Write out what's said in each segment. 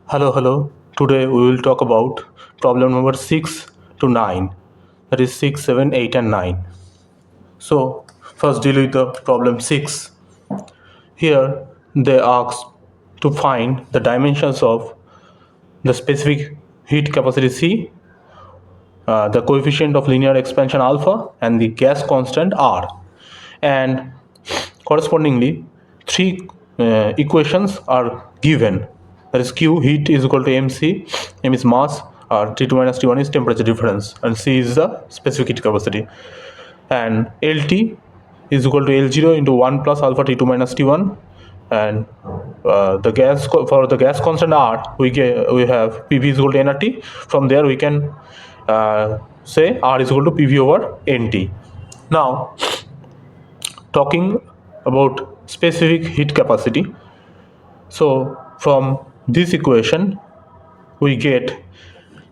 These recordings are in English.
Hello. Today we will talk about problem number 6 to 9. That is 6, 7, 8 and 9. So first deal with the problem 6. Here they ask to find the dimensions of the specific heat capacity C, the coefficient of linear expansion alpha and the gas constant R. And correspondingly, three equations are given. That is Q, heat, is equal to mc, m is mass, T2 minus T1 is temperature difference, and C is the specific heat capacity. And LT is equal to L0 into 1 plus alpha T2 minus T1. And the gas for the gas constant R, we have PV is equal to nRT. From there we can say R is equal to PV over NT. Now, talking about specific heat capacity, so from this equation we get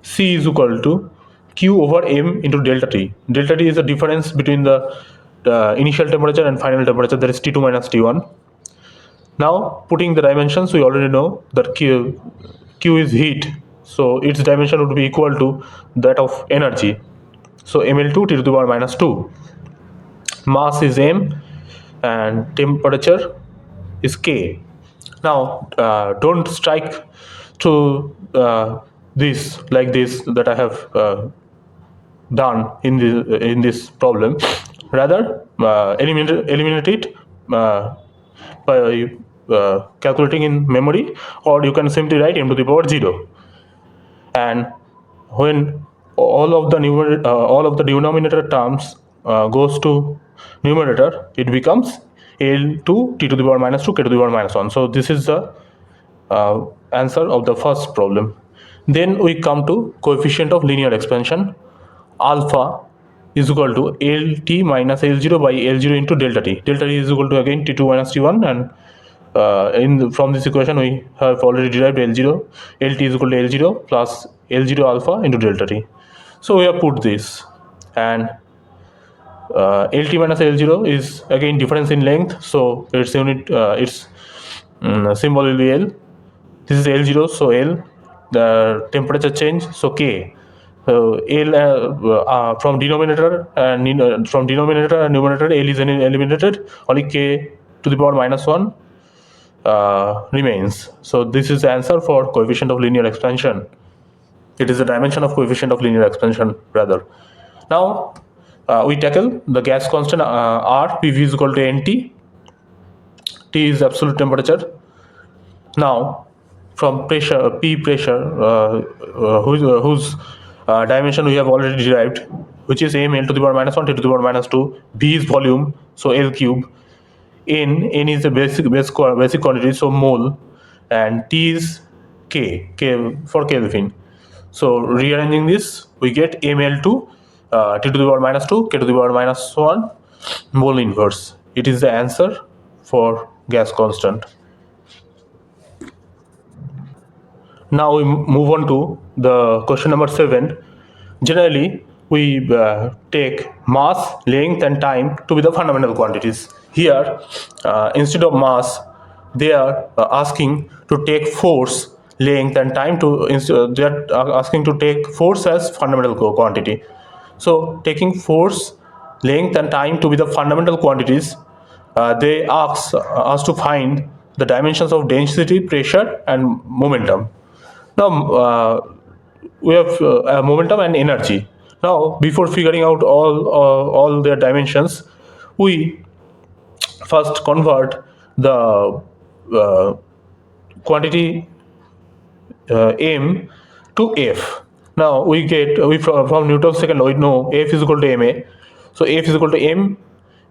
C is equal to Q over M into delta T. Delta T is the difference between the initial temperature and final temperature, that is T2 minus T1. Now putting the dimensions, we already know that Q is heat, so its dimension would be equal to that of energy, so mL2 T to the power minus 2. Mass is M and temperature is K. Now don't strike to this like this that I have done in this problem. Rather eliminate it by calculating in memory, or you can simply write m to the power 0. And when all of the denominator terms goes to numerator, it becomes L2 T to the power minus 2 K to the power minus 1. So this is the answer of the first problem. Then we come to coefficient of linear expansion. Alpha is equal to LT minus L0 by L0 into delta T. Delta T is equal to again T2 minus T1, and from this equation we have already derived L0. LT is equal to L0 plus L0 alpha into delta T. So we have put this, and LT minus L0 is again difference in length, so its unit symbol will be L. This is L0, so L. The temperature change, so K. So L from denominator and numerator, L is eliminated. Only K to the power minus 1 remains. So this is the answer for coefficient of linear expansion. It is the dimension of coefficient of linear expansion rather. Now we tackle the gas constant R, PV is equal to NT. T is absolute temperature. Now from pressure, P pressure, whose dimension we have already derived, which is m L to the power minus 1 T to the power minus 2. V is volume, so L cube. N is the basic quantity, so mole, and T is K for Kelvin. So rearranging this, we get mL2 T to the power minus 2 K to the power minus 1 mole inverse. It is the answer for gas constant. Now we move on to the question number 7. Generally, we take mass, length and time to be the fundamental quantities. Here, instead of mass, they are asking to take force, length and time to, they are asking to take force as fundamental quantity. So taking force, length and time to be the fundamental quantities, they ask us to find the dimensions of density, pressure and momentum. Now we have momentum and energy. Now before figuring out all their dimensions, we first convert the quantity m to f. Now we get from Newton's second law we know F is equal to ma. So F is equal to m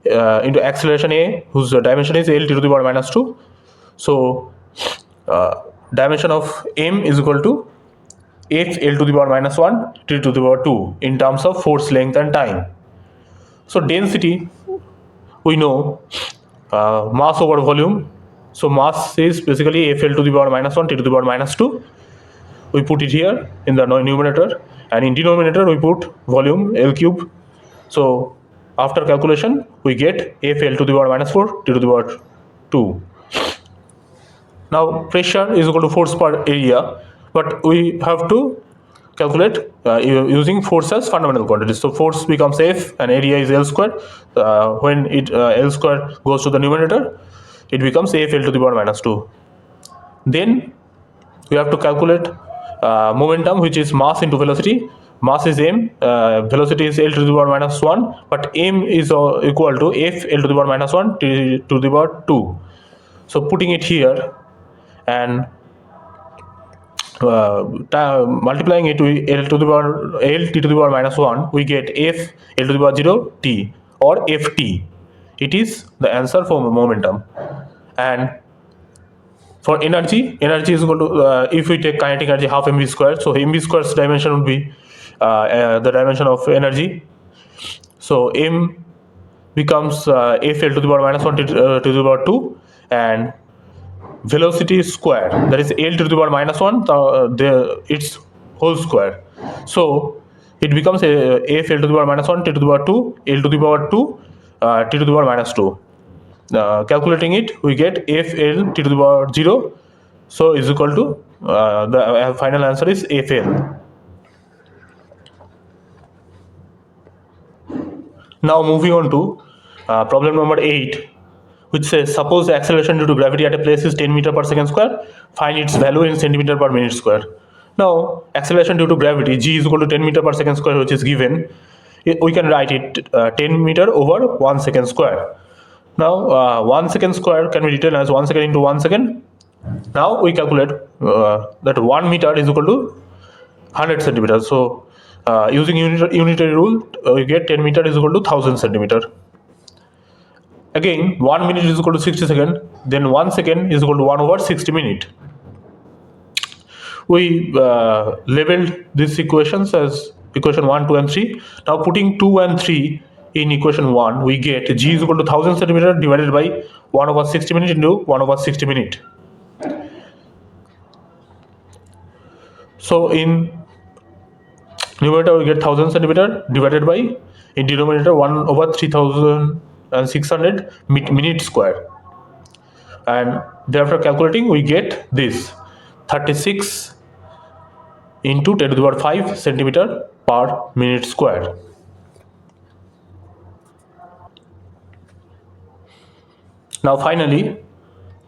into acceleration a, whose dimension is L T to the power minus 2. So dimension of m is equal to F L to the power minus 1 T to the power 2 in terms of force, length and time. So density, we know mass over volume. So mass is basically F L to the power minus 1 T to the power minus 2. We put it here in the numerator, and in denominator we put volume L cube. So after calculation we get F L to the power minus 4 T to the power 2. Now pressure is equal to force per area. but we have to calculate using force as fundamental quantity. So force becomes F and area is L square. When L square goes to the numerator, it becomes F L to the power minus 2. Then we have to calculate momentum, which is mass into velocity. Mass is m, velocity is L to the power minus 1, but m is equal to F L to the power minus 1 to the power 2. So putting it here and multiplying it with L to the power L t to the power minus 1, we get F L to the power 0 t, or Ft. It is the answer for momentum. And for energy is equal to, if we take kinetic energy, half mv square. So mv square's dimension would be the dimension of energy. So m becomes F L to the power minus 1 to the power 2, and velocity square, that is L to the power minus 1, its whole square. So it becomes F L to the power minus 1 t to the power 2, L to the power 2, t to the power minus 2. Calculating it, we get F L t to the power 0, so is equal to the final answer is Fl. Now moving on to problem number 8, which says suppose the acceleration due to gravity at a place is 10 meter per second square, find its value in centimeter per minute square. Now acceleration due to gravity, g is equal to 10 meter per second square, which is given. We can write it 10 meter over 1 second square. Now 1 second square can be written as 1 second into 1 second. Now we calculate that 1 meter is equal to 100 centimeters. So using unitary rule, we get 10 meter is equal to 1000 centimeter. Again, 1 minute is equal to 60 seconds, then 1 second is equal to 1 over 60 minutes. We labeled these equations as equation 1, 2 and 3. Now putting 2 and 3 in equation 1, we get g is equal to 1000 centimeter divided by 1 over 60 minutes into 1 over 60 minutes. So in numerator we get 1000 centimeter divided by, in denominator, 1 over 3600 minute square, and thereafter calculating we get this 36 into 10 to the power 5 centimeter per minute square. Now finally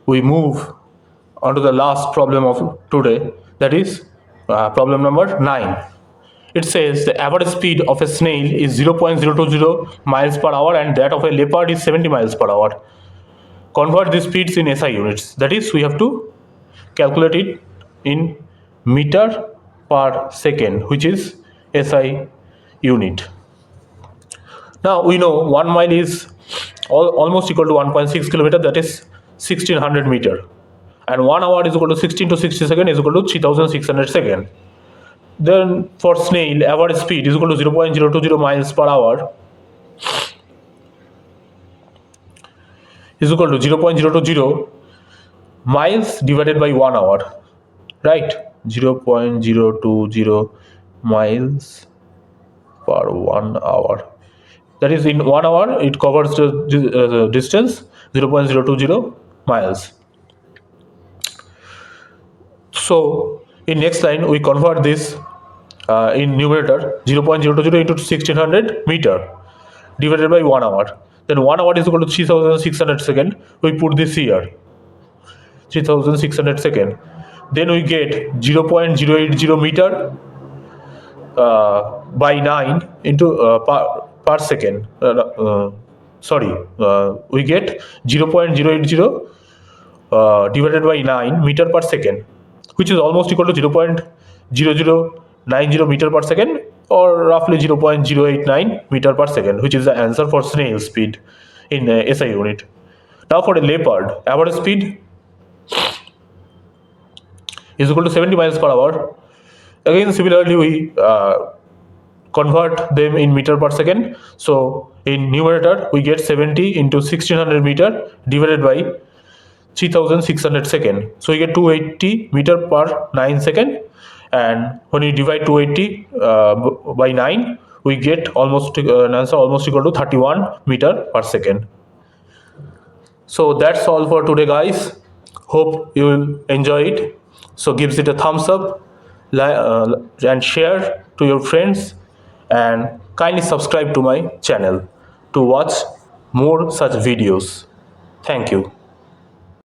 we move on to the last problem of today, that is problem number 9. It says the average speed of a snail is 0.020 miles per hour and that of a leopard is 70 miles per hour. Convert these speeds in SI units. That is, we have to calculate it in meter per second, which is SI unit. Now we know 1 mile is almost equal to 1.6 kilometer, that is 1600 meter, and 1 hour is equal to 16 to 60 seconds is equal to 3600 seconds. Then for snail, average speed is equal to 0.020 miles per hour is equal to 0.020 miles divided by 1 hour, right? 0.020 miles per 1 hour. That is, in 1 hour it covers the distance 0.020 miles. So in next line we convert this in numerator 0.020 into 1600 meter divided by 1 hour. Then 1 hour is equal to 3600 seconds. We put this here, 3600 seconds. Then we get 0.080 meter by 9 into per second. We get 0.080 divided by 9 meter per second, which is almost equal to 0.0090 meter per second, or roughly 0.089 meter per second, which is the answer for snail speed in SI unit. Now for a leopard, average speed is equal to 70 miles per hour. Again, similarly, we convert them in meter per second. So in numerator, we get 70 into 1600 meter divided by 3600 seconds. So we get 280 meter per 9 seconds. And when we divide 280 by 9, we get almost an answer almost equal to 31 meter per second. So that's all for today, guys. Hope you will enjoy it. So gives it a thumbs up and share to your friends, and kindly subscribe to my channel to watch more such videos. Thank you.